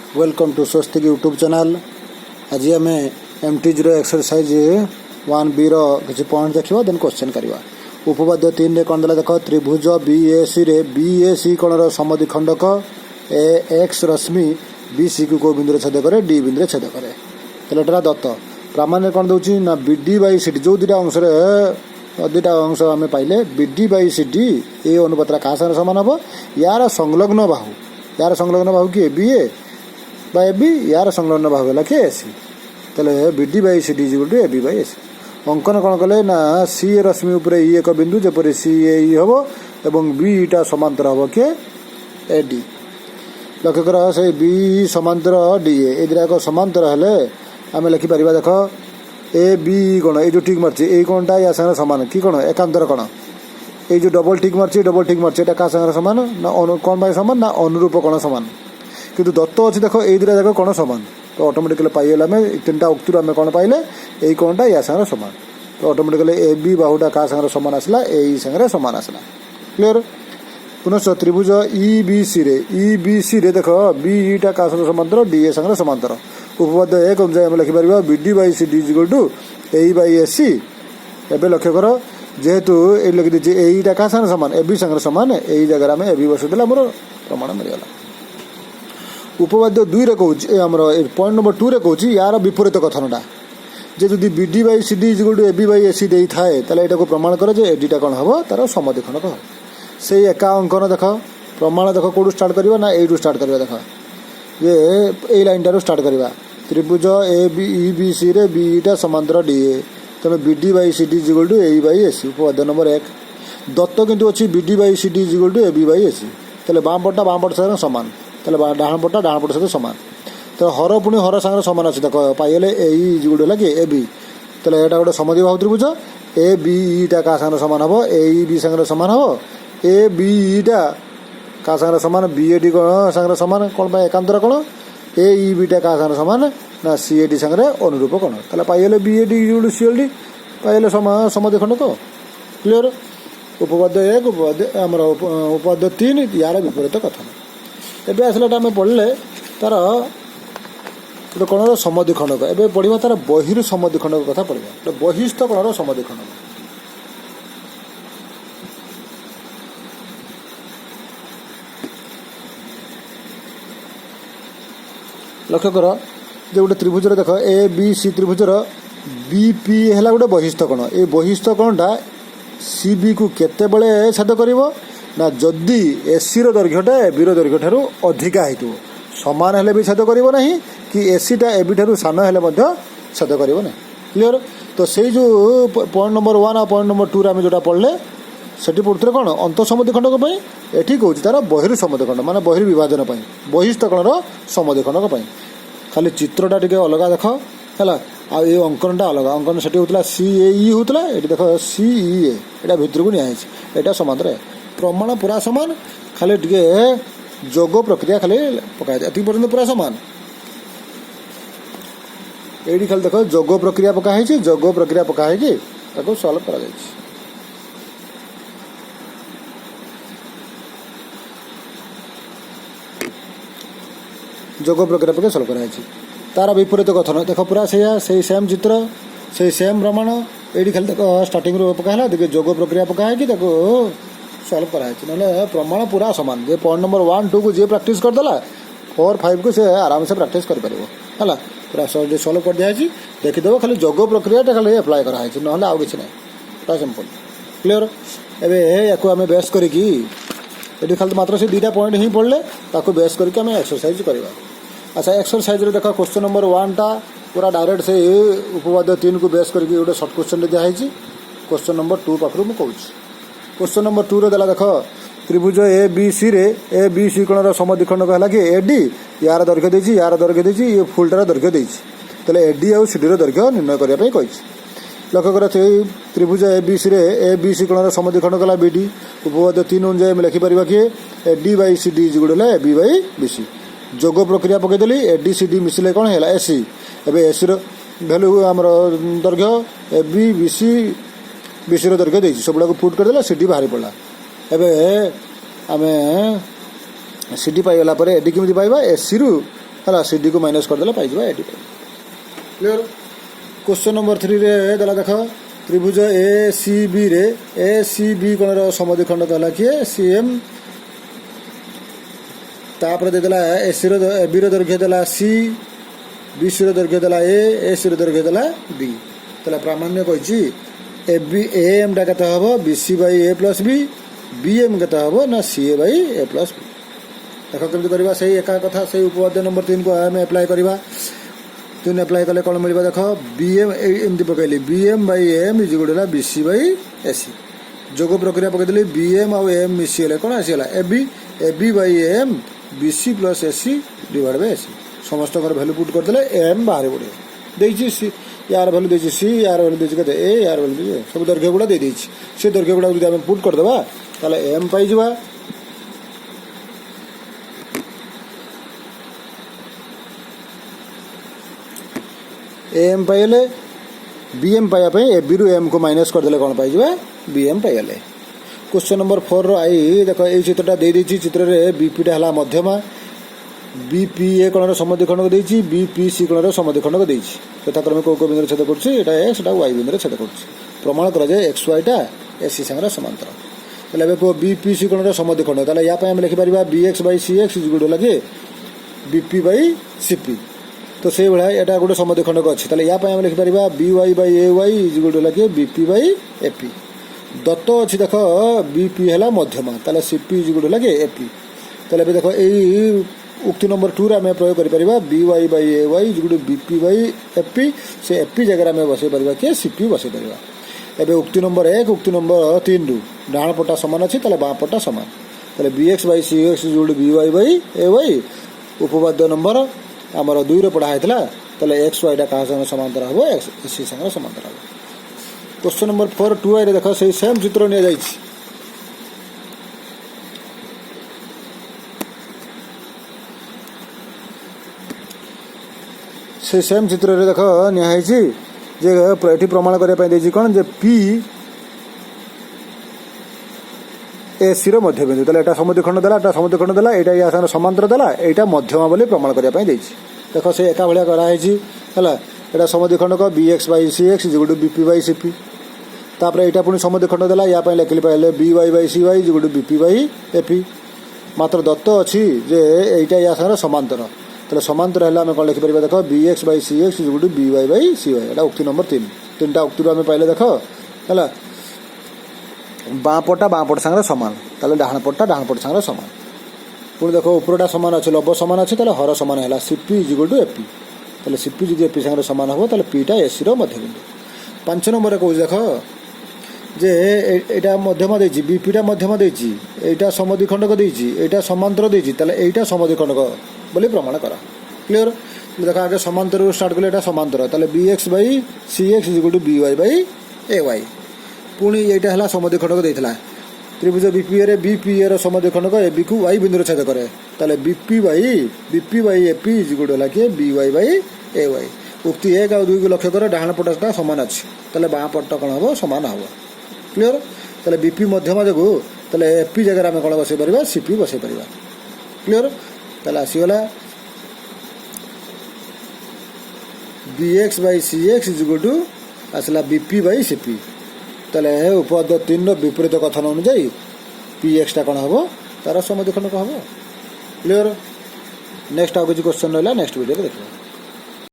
Welcome to Swastik YouTube channel. आज आम MT0 exercise 1B किसी पॉइंट देखा देन क्वेश्चन करवा। उपपाद्य 3 रे कौन देला देख त्रिभुज BAC रे BAC कोणर समद्विखंडक AX रश्मि BC को को बिंदु छेद करे D बिंदु छेद करे। तेलटा दत्त प्रामाण्य कौन दउची ना BD बाई CD जो दुटा अंश आम पाइले BD बाई CD ए अनुपात क्या सामान हम यार संलग्न बाहु किए BA by AB यार संलग्न बाहु है कि AC तेल BD by CD equal AB by AC। अंकन कौन कले ना C रश्मि उपरे ई एक बिंदु जपरी CAE हम एवं B टा समांतर हम कि AD। लक्ष्य कर से B समांतर DA ए दुटा समांतर हेले आम लिखिपर देख AB कोण ये जो टिक मार्च ये कोणटा या संगे सामान कि कोण एकांतर कोण ये जो डबल टिक मार्च एटा क्या संगे सामान ना कौन सामान ना अनुरूप कोण सामान किंतु दत्त अच्छी देख ये दुटा जाक कोण सामान तो ऑटोमेटिकली पाइल आम 3टा उक्ति आम कौन पाइले यही कोणटा या संगे सामान तो ऑटोमेटिकली AB बाहुटा क्या संगे सामान आसला यही संगे सामान आसला। क्लियर। पुनः त्रिभुज EBC रे देख BEटा क्या संगे समांतर DA संगे समांतर। उपपाद्य 1 अनुसार आम लिखिपर BD by CD equal to A by AC। एवं लक्ष्य कर जेहेतु ये लिखी दीजिए एटा क्या संगे सामान AB संगे सामान यही जगह आम AB बसदेला मोर प्रमाण मिलगला। उपपाद्य 2 रे कहूँ आमर पॉइंट नंबर 2 रे कहूँ यार विपरीत कथनटा जे जदि BD by CD equal to AB by AC दे थाए ताले एटा को प्रमाण कर जे एडीटा कौन हम तार समद्विखंडक हम से एका अंकन देख प्रमाण देख कौटू स्टार्ट करवा ना यू स्टार्ट करवा देख जे ए लाइन टारू स्टार्ट करवा त्रिभुज EBC रे BEटा समांतर DA तेज BD by CD equal to A by AC। उपपाद्य नंबर 1 दत्त किंतु अच्छी BD by CD equal to AB by AC तेल बाम पटा सहित सामान तेल डाण पट सहित सामान तो हर पुणी हर सागर सामान अच्छे देख पाइले ए इक्वल है कि AB तेल यहाँ गोटे समद्विबाहु त्रिभुज ABEटा क्या सागर सामान हम AEB सागर सामान हम ABEटा क्या सागर सामान BAD सागर सामान कौन एकांतर कौन AEBटा क्या सागर सामान ना CAD सागर अनुरूप कौन तेल पाइले BAD इक्वल CLD पाइले समद्विखंडक। क्लियर। उपपाद्य 1 उपपाद्य 3 यार विपरीत कथन एवं आसला आम पढ़ले तार गोटे कोणर समद्विखंडक एवं पढ़ा तार बहिर समद्विखंडक कथा पढ़ा बहिस्थ कोणर समद्विखंडक। लक्ष्य कर जो गोटे त्रिभुजर देख ABC त्रिभुजर BP है गोटे बहिस्थ कोण ये बहिस्थ कोणटा CB को केते बळे छेद करिवो ना जदि AC दैर्घ्यटा AB दैर्घ्य ठारू अधिका हेतु समान हेले भी छेद करिवो नहीं कि AC टा AB ठारू सान हेले मध्य छेद करिवो नहीं। क्लियर। तो से जो पॉइंट नंबर 1 और पॉइंट नंबर 2 आम जोटा पढ़ले सेठी पढ़ुते कौन अंत समद्विखंडक एठी कहूँ तार बहिर समद्विखंड माने बहिर विभाजन बहिस्थ कोणर समद्विखंडक खाली चित्रटा टिके अलग देख है आ ये अंकनटा अलग अंकन से होता CAE होता ये देख CEA एटा भितर को निया एटा समांतर प्रमाण पूरा सामान खाली टिके जोग प्रक्रिया खाली पकाए ये पर्यटन पूरा सामान ये खाली देख जोग प्रक्रिया पकाई जोग प्रक्रिया पकाई सल्व करा जोग प्रक्रिया पकड़ सल्व कराई तार विपरीत कथन देख पूरा से सेम चित्र से सेम प्रमाण ये खाली देख स्टार्टिंग पकाला देखिए जोग प्रक्रिया पकाई सल्व कराई ना प्रमाण पूरा सामान जे पॉइंट नंबर 1 2 को जी प्राक्ट करदेला 4 5 को से आराम से प्राक्ट कर है पूरा सल्व कर दिखाई देखीदेव खाली जोग प्रक्रिया खाली एप्लाय कराई ना आउ कि ना पूरा सिंपल। क्लियर। एवं या आम बेस करके ये खाली मात्र से 2टा पॉइंट ही पढ़ले ताको बेस करके आम एक्सरसाइज करवा। अच्छा एक्सरसाइज रे देख क्वेश्चन नंबर 1 टा पूरा डायरेक्ट से उपपाद्य 3 को बेस करके गोटे सर्ट क्वेश्चन दिखाई क्वेश्चन नंबर 2 पाखु मुझे कहूँ। क्वेश्चन नंबर 2 रे देला देख त्रिभुज ABC रे ABC कोणर समद्विखंडक है कि AD यार दैर्घ्य देछि यार दैर्घ्य देछि ये फुलटार दैर्घ्य देछि तेल AD और CD दैर्घ्य निर्णय करने कही। लक्ष्य कर त्रिभुज ABC रे ABC कोणर समद्विखंडक है BD। उपपाद्य 3 अनुसार आम लिखिपर कि AD बाई CD इक्वल है AB बाई BC। जोग प्रक्रिया पकईदेली ADCD मिसिले कौन है AC एवं AC भैल्यू आमर दैर्घ्य AB BC दैर्घ्य देछि सब गुड़ा पुट करदेला CD बाहरी पड़ा एवं आम CD पाइगला एडी केमी पाइबा AC रु है सी डी को माइनस करदे पाई 85 क्लियर। क्वेश्चन नंबर 3 रे देला देख त्रिभुज ए सी बी रे ए सी बी कोणर समद्विखंड कहला किए सी एम तापर देला ए सी रो ए बी रो दैर्घ्य देला सी बी सी रो दैर्घ्य देला ए सी रो दैर्घ्य देला बी तला प्रामाण्य कहिछि ए बी ए एम टा कत हबो B C by A plus B B M कत हबो ना सी ए बाय ए प्लस बी देख केमति करबा सही एका कथा सही उपपाद्य नंबर 3 को हम अप्लाई करबा 3 अप्लाई कले कोन मिलबा देख बी एम एमति पकैली B M by M is गुडला B C by A C जोग प्रक्रिया पकैदली बी एम और एम मिसिले कोन आसीला A B by M B C plus A C divide by A C समस्त कर वैल्यू पुट कर देले एम बाहर पड़े देछि सी यार वैल्यू देछि सी यार वैल्यू देछि कते ए यार वैल्यू देछि सब दैर्घ्य गुडा दे देछि से दैर्घ्य गुडा जदि हम पुट कर देबा ताले एम पाई जबा एम पाइले बी एम पाया पे ए बी रु एम को माइनस कर देले कोन पाई जबा बी एम पाइले। क्वेश्चन नंबर 4 रो आई देखो ए चित्रटा दे देछि चित्र रे बीपी टा हला मध्यमा बीपी ए कोणर समद्विखंड को देछि बीपी सी कोणर समद्विखंड को देछि यथाक्रमे को बिंदु छेद करछि एटा एक्स एटा वाई बिंदु छेद करछि प्रमाण करा जाय एक्स वाई टा एसी संगे समांतर तले बे को बीपी सी कोणर समद्विखंड तले या पे हम लिखि परिबा बीएक्स बाय सीएक्स इज गुड लागे बीपी बाय सीपी तो से भला एटा गोटे समद्विखंड को अछि तले या पे हम लिखि परिबा B Y by A Y is गुड लागे बीपी बाय एपी दत्त अछि देखो बीपी हला मध्यमा तले सीपी इज गुड लागे एपी तले बे देखो एई उक्ति नंबर 2 रे प्रयोग करि परिबा B Y by A Y is good BP by A P से एपी जगह में बसे परिबा के सीपी बसे परिबा एबे उक्ति नंबर 1 उक्ति नंबर 3 रु डाण पटा समान अछि तले बाम पटा समान तले B X by CX is good B Y by A Y उपपाद्य नंबर हमर 2 रे पढ़ा हैतला तले एक्स वाई टा का संग समांतर हबो एक्स सी संग समांतर हबो। क्वेश्चन नंबर 4 2 रे देखो सही सेम चित्र ने जाइछि से सेम चित्र रे देखो निहाइछि जे एठी प्रमाण करे पय देछि कोन जे पी ए सी रो मध्य बिंदु तले एटा समद्विखंड देला एटा या संग समांतर देला एटा मध्यमा बोली प्रमाण करे पय देछि देखो से एका भलिया करा हैछि हला एटा समद्विखंड को BX by CX is good BP by CP तापर एटा पुनी समद्विखंड देला या पय लिखली पयले B Y by C Y is good BP by AP मात्र दत्त अछि जे एटा या संग समांतर तले समांतर हला हम कोन लिखि परिबा देखो BX by CX is good B Y by C Y एटा उक्ति नंबर 3 तीनटा उक्ति रो हम पयले देखो हला बाँ पट संगे समान तले डाहाण पट संगे समान पुणी देखो उपरटा समान अच्छे लब समान अच्छे तले हर समान है CP is equal to AP तले सीपी जी एपी संगे समान हम तले पीटा एसी रो मध्य बिंदु 5 नंबर कहूँ देख जे एटा मध्यमा देछि बीपीटा मध्यमा देछि एटा समद्विखंड को देछि एटा समांतर देछि तले एटा समद्विखंड को बोली प्रमाण करा क्लियर देखो आगे समांतर रो स्टार्ट करले एटा समांतर तले B X by CX is equal to B Y by A Y पुणी एटा हला समद्विखंड को देथिला त्रिभुज बीपी रे बीपी रो समद्विखंड को एबी को वाई बिंदु छेद करे तले BP by AP is equal to लाके बीवाई बाय एवाई उक्ति 1 और 2 को लक्ष्य कर डाहाण पटटा समान अछि तले बाँ पट कोन हबो समान हबो क्लियर तले बीपी मध्यमा जगो तले एपी जगह में कोन बसे परिबा सीपी बसे परिबा क्लियर तले आसी गला BX by CX is equal to आसला बीपी बाय सीपी तले उपपाद्य 3 विपरीत कथन अनुसार पीएक्स टा कोन हबो तार समद्विखंड को हबो क्लियर नेक्स्ट आगे क्वेश्चन रहला नेक्स्ट वीडियो देखिबा।